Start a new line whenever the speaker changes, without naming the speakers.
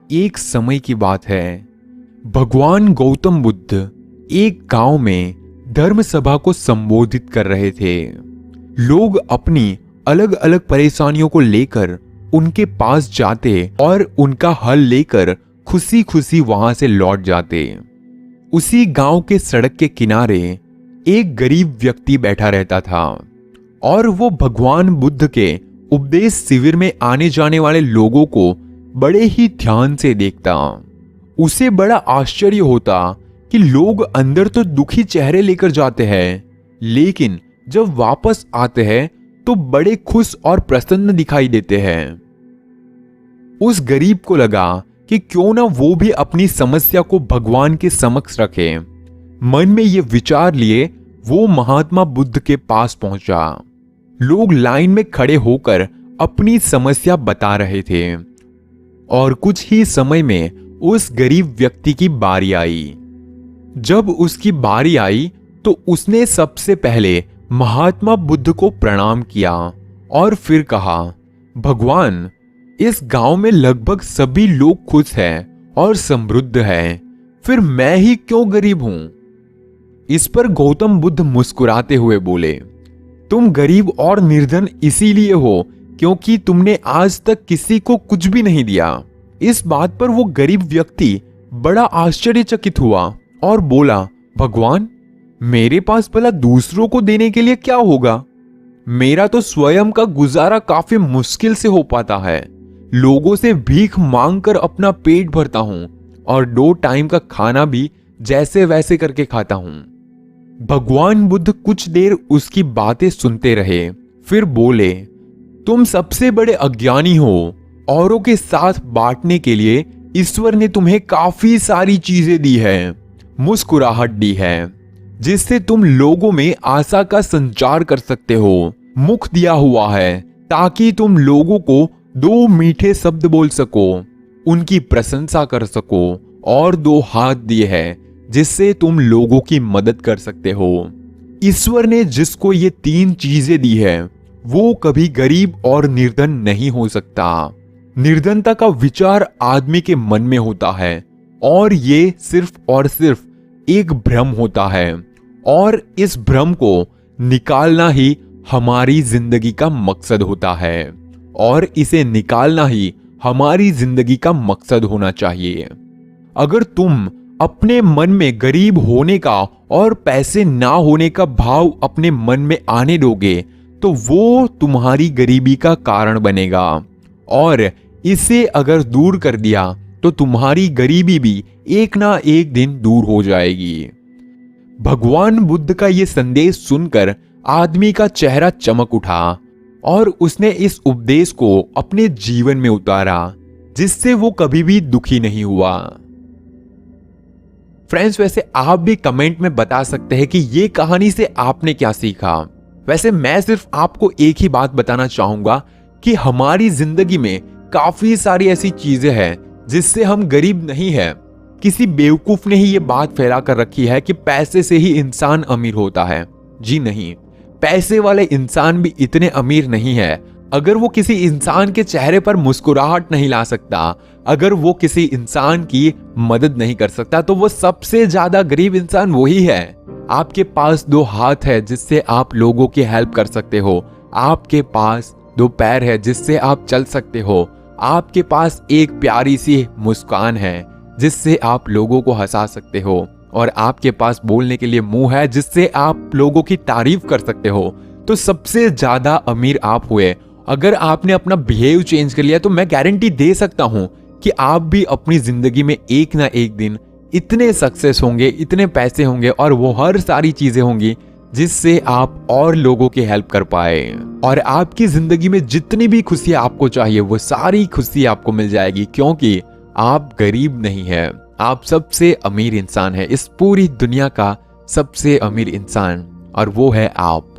एक समय की बात है। भगवान गौतम बुद्ध एक गांव में धर्म सभा को संबोधित कर रहे थे। लोग अपनी अलग अलग परेशानियों को लेकर उनके पास जाते और उनका हल लेकर खुशी खुशी वहां से लौट जाते। उसी गांव के सड़क के किनारे एक गरीब व्यक्ति बैठा रहता था और वो भगवान बुद्ध के उपदेश शिविर में आने जाने वाले लोगों को बड़े ही ध्यान से देखता। उसे बड़ा आश्चर्य होता कि लोग अंदर तो दुखी चेहरे लेकर जाते हैं, लेकिन जब वापस आते हैं तो बड़े खुश और प्रसन्न दिखाई देते हैं। उस गरीब को लगा कि क्यों ना वो भी अपनी समस्या को भगवान के समक्ष रखे। मन में ये विचार लिए वो महात्मा बुद्ध के पास पहुंचा। लोग लाइन में खड़े होकर अपनी समस्या बता रहे थे और कुछ ही समय में उस गरीब व्यक्ति की बारी आई। जब उसकी बारी आई तो उसने सबसे पहले महात्मा बुद्ध को प्रणाम किया और फिर कहा, भगवान, इस गांव में लगभग सभी लोग खुश हैं और समृद्ध हैं, फिर मैं ही क्यों गरीब हूं? इस पर गौतम बुद्ध मुस्कुराते हुए बोले, तुम गरीब और निर्धन इसीलिए हो क्योंकि तुमने आज तक किसी को कुछ भी नहीं दिया। इस बात पर वो गरीब व्यक्ति बड़ा आश्चर्यचकित हुआ और बोला, भगवान, मेरे पास भला दूसरों को देने के लिए क्या होगा? मेरा तो स्वयं का गुजारा काफी मुश्किल से हो पाता है। लोगों से भीख मांगकर अपना पेट भरता हूं और 2 टाइम का खाना भी जैसे वैसे करके खाता हूं। भगवान बुद्ध कुछ देर उसकी बातें सुनते रहे, फिर बोले, तुम सबसे बड़े अज्ञानी हो। औरों के साथ बांटने के लिए ईश्वर ने तुम्हें काफी सारी चीजें दी है, मुस्कुराहट दी है, जिससे तुम लोगों में आशा का संचार कर सकते हो। मुख दिया हुआ है ताकि तुम लोगों को 2 मीठे शब्द बोल सको, उनकी प्रशंसा कर सको, और 2 हाथ दिए हैं जिससे तुम लोगों की मदद कर सकते हो। ईश्वर ने जिसको ये 3 चीजें दी है वो कभी गरीब और निर्धन नहीं हो सकता। निर्धनता का विचार आदमी के मन में होता है और ये सिर्फ और सिर्फ एक भ्रम होता है, और इस भ्रम को निकालना ही हमारी जिंदगी का मकसद होता है, और इसे निकालना ही हमारी जिंदगी का मकसद होना चाहिए। अगर तुम अपने मन में गरीब होने का और पैसे ना होने का भाव अपने मन में आने दोगे तो वो तुम्हारी गरीबी का कारण बनेगा, और इसे अगर दूर कर दिया तो तुम्हारी गरीबी भी एक ना एक दिन दूर हो जाएगी। भगवान बुद्ध का ये संदेश सुनकर आदमी का चेहरा चमक उठा और उसने इस उपदेश को अपने जीवन में उतारा, जिससे वो कभी भी दुखी नहीं हुआ। फ्रेंड्स, वैसे आप भी कमेंट में बता सकते हैं कि ये कहानी से आपने क्या सीखा। वैसे मैं सिर्फ आपको एक ही बात बताना चाहूंगा कि हमारी जिंदगी में काफी सारी ऐसी चीजें हैं जिससे हम गरीब नहीं है। किसी बेवकूफ ने ही ये बात फैला कर रखी है कि पैसे से ही इंसान अमीर होता है। जी नहीं, पैसे वाले इंसान भी इतने अमीर नहीं है। अगर वो किसी इंसान के चेहरे पर मुस्कुराहट नहीं ला सकता, अगर वो किसी इंसान की मदद नहीं कर सकता, तो वो सबसे ज्यादा गरीब इंसान वही है। आपके पास 2 हाथ है जिससे आप लोगों की हेल्प कर सकते हो, आपके पास 2 पैर है जिससे आप चल सकते हो, आपके पास एक प्यारी सी मुस्कान है जिससे आप लोगों को हंसा सकते हो, और आपके पास बोलने के लिए मुंह है जिससे आप लोगों की तारीफ कर सकते हो। तो सबसे ज्यादा अमीर आप हुए। अगर आपने अपना बिहेव चेंज कर लिया तो मैं गारंटी दे सकता हूं कि आप भी अपनी जिंदगी में एक ना एक दिन इतने सक्सेस होंगे, इतने पैसे होंगे और वो हर सारी चीजें होंगी जिससे आप और लोगों की हेल्प कर पाए, और आपकी जिंदगी में जितनी भी खुशी आपको चाहिए वो सारी खुशी आपको मिल जाएगी, क्योंकि आप गरीब नहीं है, आप सबसे अमीर इंसान है, इस पूरी दुनिया का सबसे अमीर इंसान, और वो है आप।